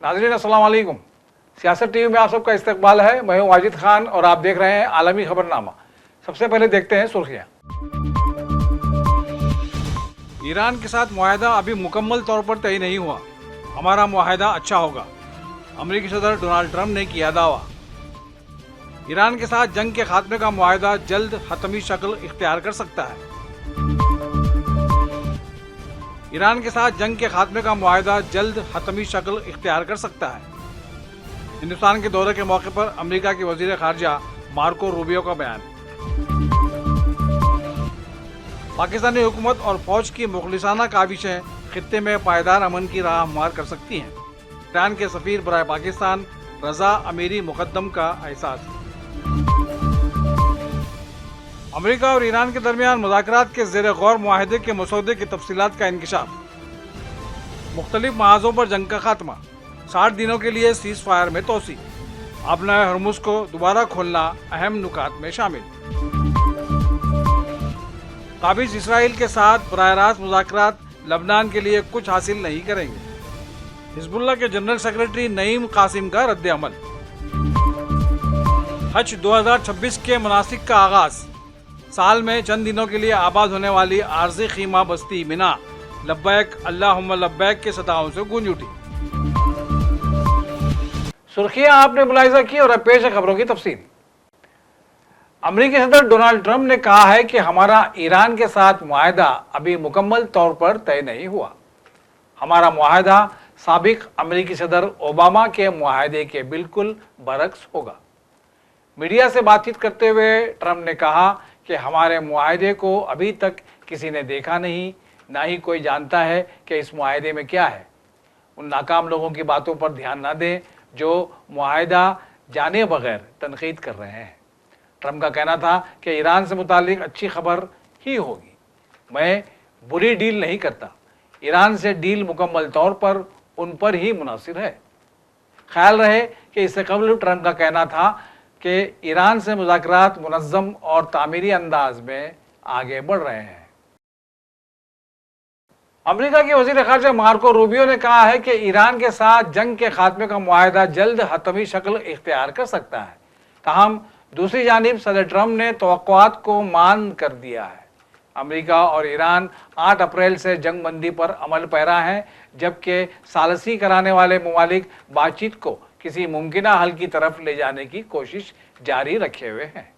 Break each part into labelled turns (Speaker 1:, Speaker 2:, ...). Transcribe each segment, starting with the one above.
Speaker 1: नाज़रीन अस्सलाम वालेकुम। सियासत टीवी में आप सबका इस्तकबाल है। मैं हूं वाजिद खान और आप देख रहे हैं आलमी खबरनामा। सबसे पहले देखते हैं सुर्खियां। ईरान के साथ मुआहदा अभी मुकम्मल तौर पर तय नहीं हुआ, हमारा मुआहदा अच्छा होगा, अमेरिकी सदर डोनाल्ड ट्रंप ने किया दावा। ईरान के साथ जंग के खात्मे का मुआहदा जल्द हतमी शक्ल इख्तियार कर सकता है। ईरान के साथ जंग के खात्मे का मुआहदा जल्द हतमी शक्ल इख्तियार कर सकता है। हिंदुस्तान के दौरे के मौके पर अमेरिका के वजीर खारजा मार्को रूबियो का बयान। पाकिस्तानी हुकूमत और फौज की मुखलिसाना काविशें खित्ते में पायदार अमन की राह हमवार कर सकती हैं। ईरान के सफीर बराए पाकिस्तान रजा अमीरी मुकद्दम का एहसास। अमेरिका और ईरान के दरमियान मुज़ाकरात के ज़ेर गौर मुआहदे के मसौदे की तफसीलात का इंकिशाफ। मुख्तलिफ महाजों पर जंग का खात्मा, 60 दिनों के लिए सीज़ फायर में तोसी। अपना हरमुज़ को दोबारा खोलना अहम नुकात में शामिल। काबिज इसराइल के साथ बराह रास्त मुज़ाकरात लबनान के लिए कुछ हासिल नहीं करेंगे। हिज़्बुल्लाह के जनरल सेक्रेटरी नईम कासिम का रद्द अमल। हज 2026 के मनासिक का आगाज़। साल में चंद दिनों के लिए आबाद होने वाली आरज़ी खीमा बस्ती मिना लब्बैक अल्लाहुम्मा लब्बैक के सदाओं से गूंज उठी। सुर्खियां आपने मुलाहिजा की और अब पेश है खबरों की तफसील। अमेरिकी सदर डोनाल्ड ट्रंप ने कहा है कि हमारा ईरान के साथ मुआहदा अभी मुकम्मल तौर पर तय नहीं हुआ। हमारा मुआहदा साबिक अमेरिकी सदर ओबामा के मुआहदे के बिल्कुल बरक्स होगा। मीडिया से बातचीत करते हुए ट्रंप ने कहा कि हमारे मुआहदे को अभी तक किसी ने देखा नहीं, ना ही कोई जानता है कि इस मुआहदे में क्या है। उन नाकाम लोगों की बातों पर ध्यान न दें जो मुआहदा जाने बगैर तनकीद कर रहे हैं। ट्रंप का कहना था कि ईरान से मुतालिक अच्छी खबर ही होगी। मैं बुरी डील नहीं करता। ईरान से डील मुकम्मल तौर पर उन पर ही मुनासिर है। ख्याल रहे कि इससे कबल ट्रंप का कहना था कि ईरान से मुज़ाकरात मुनज़्ज़म और तामीरी अंदाज में आगे बढ़ रहे हैं। अमेरिका के वज़ीर ख़ारजा मार्को रूबियो ने कहा है कि ईरान के साथ जंग के खात्मे का मुआहदा जल्द हतमी शक्ल इख्तियार कर सकता है। ताहम दूसरी जानिब सदर ट्रंप ने तवक्कुआत को मान कर दिया है। अमेरिका और ईरान 8 अप्रैल से जंग बंदी पर अमल पैरा हैं, जबकि सालसी कराने वाले ममालिक बातचीत को किसी मुमकिना हल की तरफ ले जाने की कोशिश जारी रखे हुए हैं।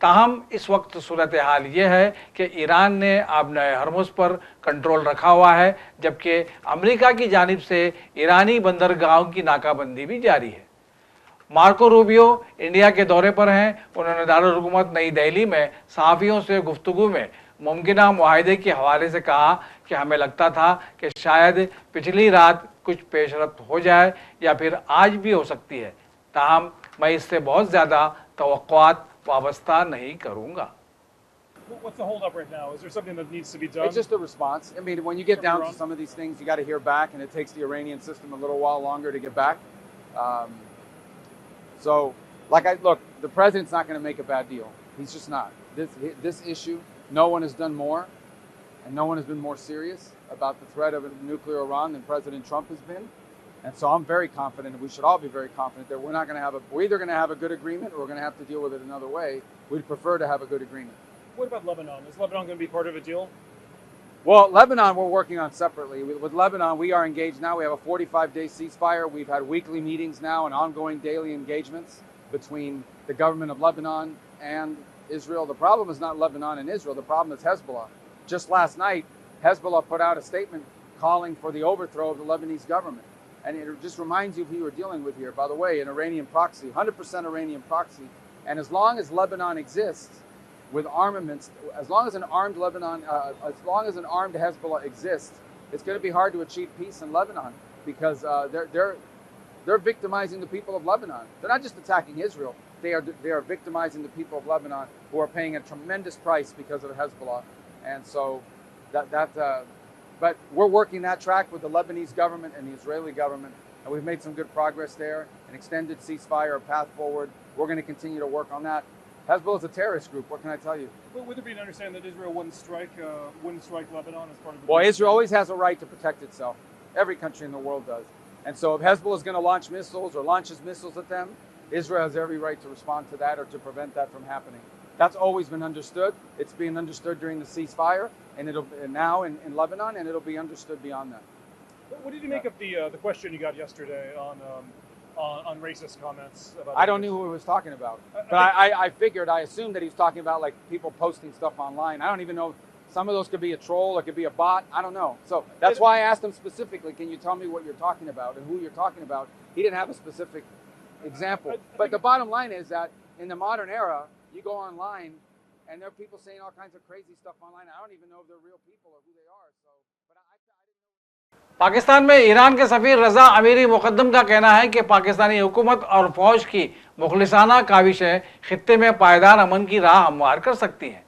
Speaker 1: ताहम इस वक्त सूरत हाल ये है कि ईरान ने आबना हरमुज़ पर कंट्रोल रखा हुआ है, जबकि अमेरिका की जानिब से ईरानी बंदरगाहों की नाकाबंदी भी जारी है। मार्को रूबियो इंडिया के दौरे पर हैं। उन्होंने दारुल हुकूमत नई दिल्ली में सहाफ़ियों से गुफ्तगू में मुमकिना मुआहदे के हवाले से कहा कि हमें लगता था कि शायद पिछली रात कुछ पेशरफ्त हो जाए या फिर आज भी हो सकती है, ताहम मैं इससे बहुत ज़्यादा तवक्कुआत वाबस्ता नहीं करूँगा।
Speaker 2: What's the hold up right now? Is there something that needs to be done?
Speaker 3: It's just a response. I mean, when you get down to some of these things, you got to hear back, and it takes the Iranian system a little while longer to get back. So, look, the president's not going to make a bad deal. He's just not. This issue, no one has done more, and no one has been more serious about the threat of a nuclear Iran than President Trump has been. And so I'm very confident, and we should all be very confident that we're either going to have a good agreement or we're going to have to deal with it another way. We'd prefer to have a good agreement.
Speaker 2: What about Lebanon? Is Lebanon going to be part of a deal?
Speaker 3: Well, Lebanon we're working on separately. With Lebanon, we are engaged now. We have a 45-day ceasefire. We've had weekly meetings now and ongoing daily engagements between the government of Lebanon and Israel. The problem is not Lebanon and Israel. The problem is Hezbollah. Just last night, Hezbollah put out a statement calling for the overthrow of the Lebanese government. And it just reminds you of who you're dealing with here. By the way, an Iranian proxy, 100% Iranian proxy. And as long as Lebanon exists with armaments, as long as an armed Hezbollah exists, it's going to be hard to achieve peace in Lebanon because they're victimizing the people of Lebanon. They're not just attacking Israel. They are victimizing the people of Lebanon who are paying a tremendous price because of Hezbollah. And so but we're working that track with the Lebanese government and the Israeli government, and we've made some good progress there. An extended ceasefire, a path forward. We're going to continue to work on that. Hezbollah is a terrorist group. What can I tell you?
Speaker 2: Would there be an understanding that Israel wouldn't strike Lebanon as part of the
Speaker 3: Well, Israel always has a right to protect itself. Every country in the world does. And so if Hezbollah is going to launch missiles or launches missiles at them, Israel has every right to respond to that or to prevent that from happening. That's always been understood. It's being understood during the ceasefire, and now in Lebanon, and it'll be understood beyond that.
Speaker 2: What did you make of the question you got yesterday on racist comments about?
Speaker 3: I don't know who he was talking about, but I assumed that he was talking about like people posting stuff online. I don't even know. Some of those could be a troll, it could be a bot. I don't know. So that's why I asked him specifically, can you tell me what you're talking about and who you're talking about? He didn't have a specific example. But the bottom line is that in the modern era, you go online and there are people saying all kinds of crazy stuff online. I don't even know if they're real people or who they are. So, but I didn't know.
Speaker 1: Pakistan में Iran के सफीर रजा अमीरी मुकद्दम का कहना है कि पाकिस्तानी हुकूमत और फौज की मुखलिसाना काविशें खित्ते में पायदार अमन की राह हमवार कर सकती हैं।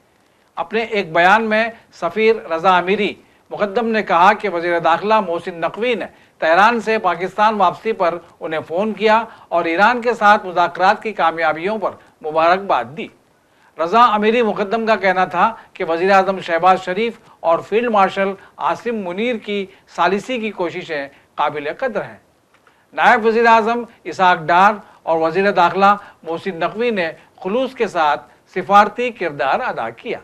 Speaker 1: अपने एक बयान में सफ़ीर रज़ा अमीरी मुक़द्दम ने कहा कि वज़ीर दाखिला मोहसिन नकवी ने तेहरान से पाकिस्तान वापसी पर उन्हें फ़ोन किया और ईरान के साथ मुज़ाकरात की कामयाबियों पर मुबारकबाद दी। रज़ा अमीरी मुक़द्दम का कहना था कि वज़ीर आज़म शहबाज शरीफ और फील्ड मार्शल आसिम मुनीर की सालिसी की कोशिशें काबिल कदर हैं। नायब वज़ीर आज़म इसाक डार और वज़ीर दाखिला मोहसिन नकवी ने खुलूस के साथ सिफारती किरदार अदा किया।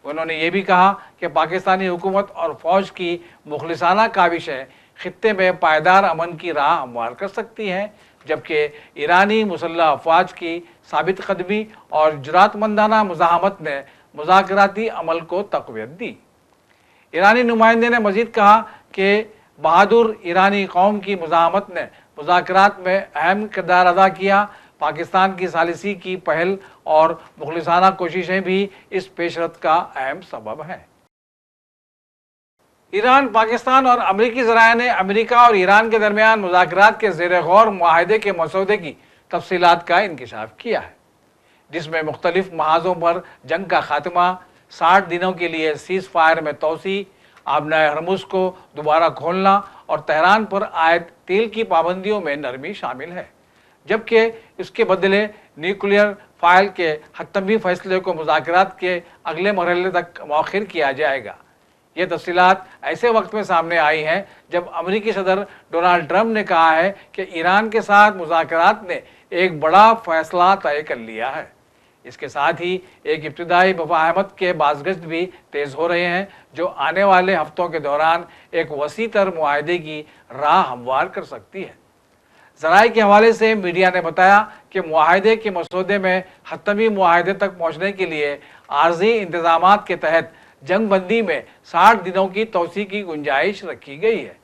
Speaker 1: उन्होंने ये भी कहा कि पाकिस्तानी हुकूमत और फ़ौज की मुखलिसाना काविशें खित्ते में पायदार अमन की राह हमवार कर सकती हैं, जबकि ईरानी मुसल्लह अफवाज की साबित कदमी और जुरातमंदाना मुज़ाहमत ने मुज़ाकराती अमल को तक़वियत दी। ईरानी नुमाइंदे ने मज़ीद कहा कि बहादुर ईरानी कौम की मुज़ाहमत ने मुज़ाकरात में अहम किरदार अदा किया। पाकिस्तान की सालिसी की पहल और मुखलिसाना कोशिशें भी इस पेशरत का अहम सबब हैं। ईरान, पाकिस्तान और अमरीकी ज़राए ने अमेरिका और ईरान के दरमियान मुज़ाकरात के ज़ेर गौर मुआहदे के मसौदे की तफसीलात का इंकिशाफ किया है, जिसमें मुख्तलिफ महाज़ों पर जंग का खात्मा, 60 दिनों के लिए सीज़ फायर में तोसी, आबनाए हरमुज़ को दोबारा खोलना और तेहरान पर आयद तेल की पाबंदियों में नरमी शामिल है, जबकि इसके बदले न्यूक्लियर फाइल के हतमी फैसले को मुज़ाकरात के अगले मरहले तक मौखिर किया जाएगा। ये तफसीलात ऐसे वक्त में सामने आई हैं जब अमेरिकी सदर डोनाल्ड ट्रंप ने कहा है कि ईरान के साथ मुज़ाकरात ने एक बड़ा फैसला तय कर लिया है। इसके साथ ही एक इब्तिदाई मुफाहमत के बाज़गश्त भी तेज़ हो रहे हैं, जो आने वाले हफ्तों के दौरान एक वसी तर मुआहदे की राह हमवार कर सकती है। ज़राए के हवाले से मीडिया ने बताया कि मुआहदे के मसौदे में हतमी मुआहदे तक पहुँचने के लिए आर्जी इंतज़ामात के तहत जंग बंदी में 60 दिनों की तोसी की गुंजाइश रखी गई है।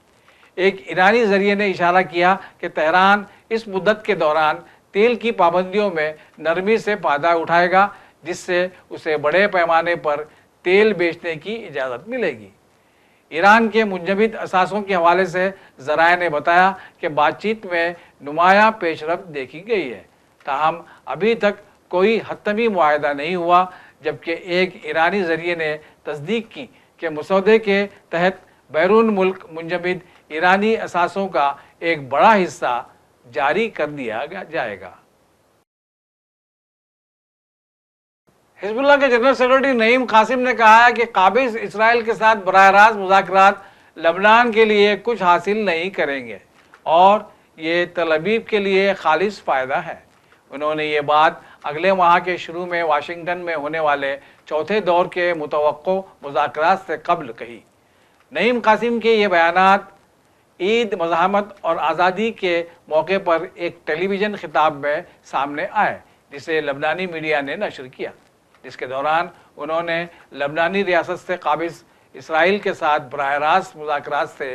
Speaker 1: एक ईरानी ज़रिए ने इशारा किया कि तेहरान इस मुद्दत के दौरान तेल की पाबंदियों में नरमी से फ़ायदा उठाएगा, जिससे उसे बड़े पैमाने पर तेल बेचने की इजाज़त मिलेगी। ईरान के मुंजमद असासों के हवाले से ज़राए ने बताया कि बातचीत में नुमायाँ पेशरफ्त देखी गई है, ताहम अभी तक कोई हतमी मुआहदा नहीं हुआ, जबकि एक ईरानी ज़रिए ने तस्दीक की कि मसौदे के तहत बैरून मुल्क मुंजमद ईरानी असासों का एक बड़ा हिस्सा जारी कर दिया जाएगा। हिजबुल्लाह के जनरल सेक्रेटरी नईम कासिम ने कहा है कि काबिज इसराइल के साथ बराह रास्त मुज़ाकरात लबनान के लिए कुछ हासिल नहीं करेंगे और ये तल अबीब के लिए खालिस फ़ायदा है। उन्होंने ये बात अगले माह के शुरू में वाशिंगटन में होने वाले चौथे दौर के मुतवक्को मुज़ाकरात से कबल कही। नईम कासिम के ये बयानात ईद, मज़ाहमत और आज़ादी के मौके पर एक टेलीविज़न खिताब में सामने आए, जिसे लबनानी मीडिया ने नशर किया, जिसके दौरान उन्होंने लबनानी रियासत से काबिज इसराइल के साथ बराह रास्त मुज़ाकरात से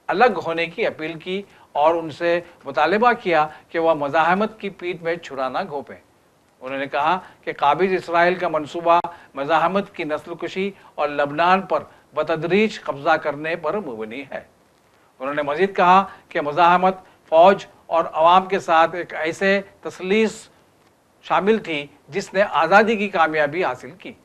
Speaker 1: अलग होने की अपील की और उनसे मुतालबा किया कि वह मज़ाहमत की पीठ में छुरा न घोंपें। उन्होंने कहा कि काबिज इसराइल का मनसूबा मज़ाहमत की नस्लकुशी और लबनान पर बतदरीज कब्ज़ा करने पर मुबनी है। उन्होंने मज़ीद कहा कि मज़ाहमत फ़ौज और अवाम के साथ एक ऐसे तसलीस शामिल थी जिसने आज़ादी की कामयाबी हासिल की।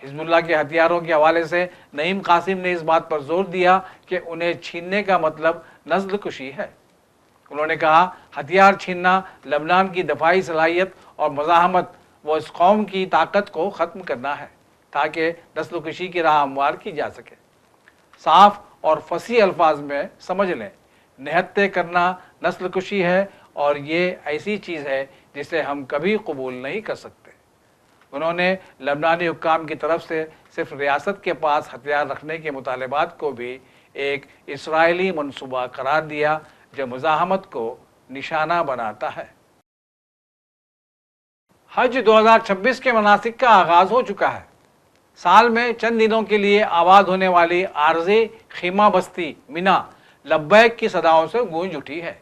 Speaker 1: हिजबुल्लाह के हथियारों के हवाले से नईम कासिम ने इस बात पर जोर दिया कि उन्हें छीनने का मतलब नस्ल कुशी है। उन्होंने कहा, हथियार छीनना लबनान की दफाई सलाहियत और मज़ाहमत व इस कौम की ताकत को ख़त्म करना है ताकि नस्ल कुशी की राह हमवार की जा सके। साफ और फसी अल्फाज में समझ लें, निहत्ते करना नस्ल कुशी है और ये ऐसी चीज़ है जिसे हम कभी कबूल नहीं कर सकते। उन्होंने लबनानी हुक्काम की तरफ से सिर्फ रियासत के पास हथियार रखने के मुतालबात को भी एक इसराइली मंसूबा करार दिया जो मुज़ाहमत को निशाना बनाता है। हज 2026 के मनासिक का आगाज़ हो चुका है। साल में चंद दिनों के लिए आबाद होने वाली आरज़ी खीमा बस्ती मिना लब्बैक की सदाओं से गूंज उठी है।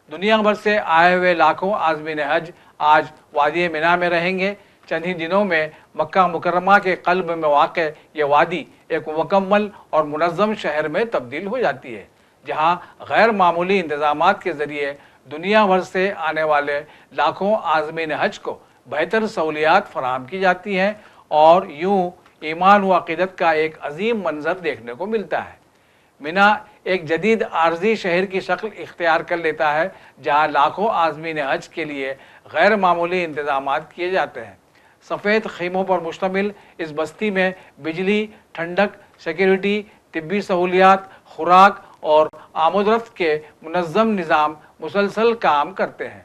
Speaker 1: दुनिया भर से आए हुए लाखों आज़मीन हज आज वादी मिना में रहेंगे। चंद ही दिनों में मक्का मुकर्रमा के क़ल्ब में वाक़ ये वादी एक मुकम्मल और मुनज़्ज़म शहर में तब्दील हो जाती है, जहाँ गैर मामूली इंतज़ामात के ज़रिए दुनिया भर से आने वाले लाखों आज़मीन हज को बेहतर सहूलियात फराहम की जाती हैं और यूँ ईमान व अक़ीदत का एक अजीम मंज़र देखने को मिलता है। मिना एक जदीद आर्जी शहर की शक्ल इख्तियार कर लेता है, जहाँ लाखों आज़मीन हज के लिए गैर मामूली इंतज़ामात किए जाते हैं। सफ़ेद खीमों पर मुश्तमिल इस बस्ती में बिजली, ठंडक, सिक्योरिटी, तिब्बी सहूलियात, खुराक और आमदरफ्त के मुनज़्ज़म निज़ाम मुसलसल काम करते हैं।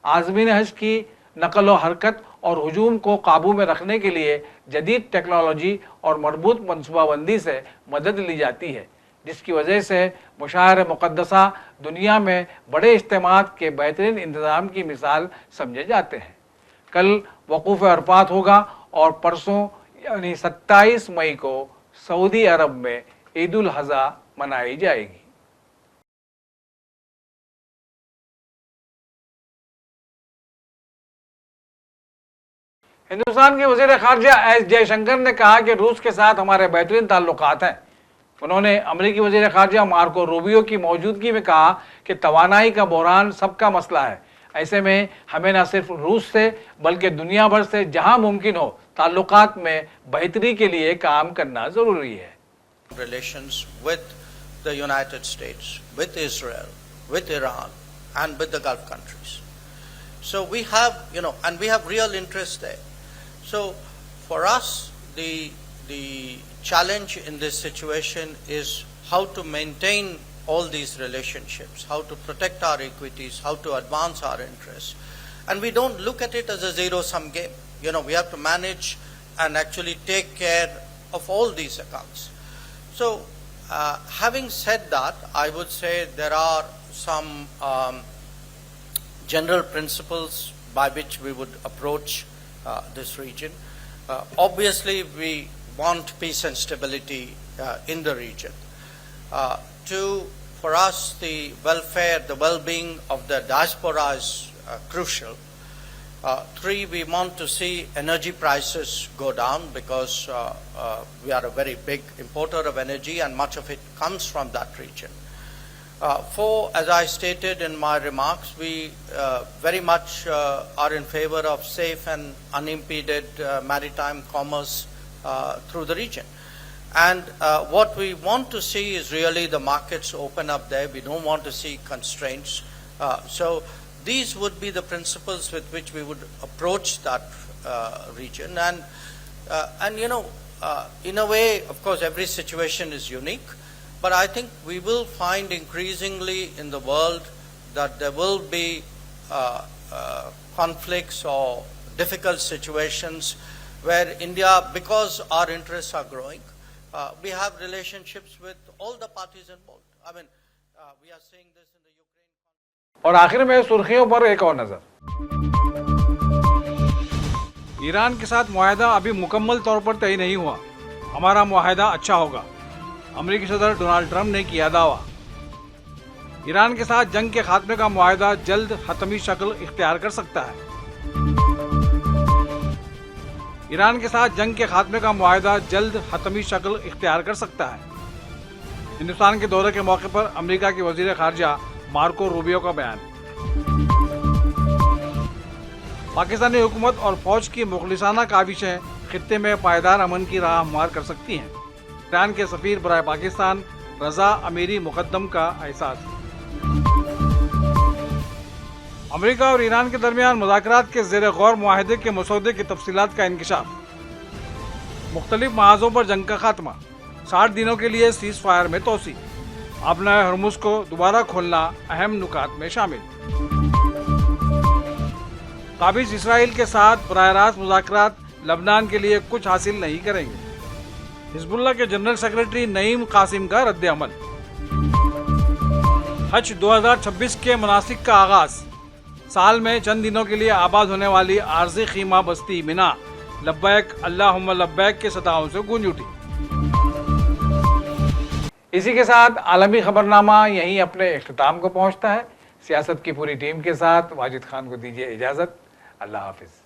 Speaker 1: आज़मीन हज की नकल व हरकत और हुजूम को काबू में रखने के लिए जदीद टेक्नोलॉजी और मरबूत मनसूबाबंदी से मदद ली जाती है, जिसकी वजह से मुशायर मुक़द्दसा दुनिया में बड़े इज्तिमात के बेहतरीन इंतज़ाम की मिसाल समझे जाते हैं। कल वक़ूफ़ अरफ़ात होगा और परसों यानी 27 मई को सऊदी अरब में ईद उल अज़हा मनाई जाएगी। हिंदुस्तान के वज़ीर ख़ारजा एस जयशंकर ने कहा कि रूस के साथ हमारे बेहतरीन ताल्लुकात हैं। उन्होंने अमरीकी वज़ीर ख़ारजा मार्को रूबियो की मौजूदगी में कहा कि तवानाई का बहरान सबका मसला है। ऐसे में हमें न सिर्फ रूस से बल्कि दुनिया भर से जहां मुमकिन हो ताल्लुकात में बेहतरी के लिए काम करना ज़रूरी है।
Speaker 4: Relations with the United States, with Israel, with Iran, and with the Gulf countries. So we have, and we have real interest there. So for us, the challenge in this situation is how to maintain all these relationships, how to protect our equities, how to advance our interests. And we don't look at it as a zero-sum game. We have to manage and actually take care of all these accounts. So having said that, I would say there are some general principles by which we would approach this region. Obviously, we want peace and stability in the region. For us, the welfare, the well-being of the diaspora is crucial. 3, we want to see energy prices go down because we are a very big importer of energy and much of it comes from that region. 4, as I stated in my remarks, we very much are in favor of safe and unimpeded maritime commerce through the region. And what we want to see is really the markets open up there. We don't want to see constraints. So these would be the principles with which we would approach that region. And in a way, of course, every situation is unique. But I think we will find increasingly in the world that there will be conflicts or difficult situations where India, because our interests are growing, we have relationships with all the parties involved. I mean, we are seeing this in the Ukraine.
Speaker 1: और आखिर में सुर्खियों पर एक और नज़र। Iran के साथ मुआहदा अभी मुकम्मल तौर पर तय नहीं हुआ। हमारा मुआहदा अच्छा होगा, अमेरिकी सदर डोनाल्ड ट्रंप ने किया दावा। ईरान के साथ जंग के खात्मे का मुआहदा जल्द हतमी शक्ल इख्तियार कर सकता है। ईरान के साथ जंग के खात्मे का मुआहदा जल्द हतमी शक्ल इख्तियार कर सकता है। हिंदुस्तान के दौरे के मौके पर अमेरिका के वज़ीर ख़ारजा मार्को रूबियो का बयान। पाकिस्तानी हुकूमत और फौज की मुखलिसाना काविशें खित्ते में पायदार अमन की राह हमवार कर सकती हैं। ईरान के सफ़ीर बराए पाकिस्तान रज़ा अमीरी मुक़द्दम का एहसास। अमेरिका और ईरान के दरमियान मुज़ाकरात के ज़ेर गौर मुआहदे के मसौदे की तफसीलात का इंकिशाफ। मुख्तलिफ महाज़ों पर जंग का खात्मा, 60 दिनों के लिए सीज़ फायर में तोसी। आबनाए हरमुज को दोबारा खोलना अहम नुकात में शामिल। काबिज इसराइल के साथ बराह रास्त मुज़ाकरात लबनान के लिए कुछ हासिल नहीं करेंगे। हिजबुल्लाह के जनरल सेक्रेटरी नईम कासिम का रद्द अमल। हज 2026 के मनासिक का आगाज। साल में चंद दिनों के लिए आबाद होने वाली आरज़ी खीमा बस्ती मिना लब्बैक अल्लाहुम्मा लब्बैक के सदाओं से गूंज उठी। इसी के साथ आलमी खबरनामा यहीं अपने इख्तिताम को पहुंचता है। सियासत की पूरी टीम के साथ वाजिद खान को दीजिए इजाज़त। अल्लाह हाफिज़।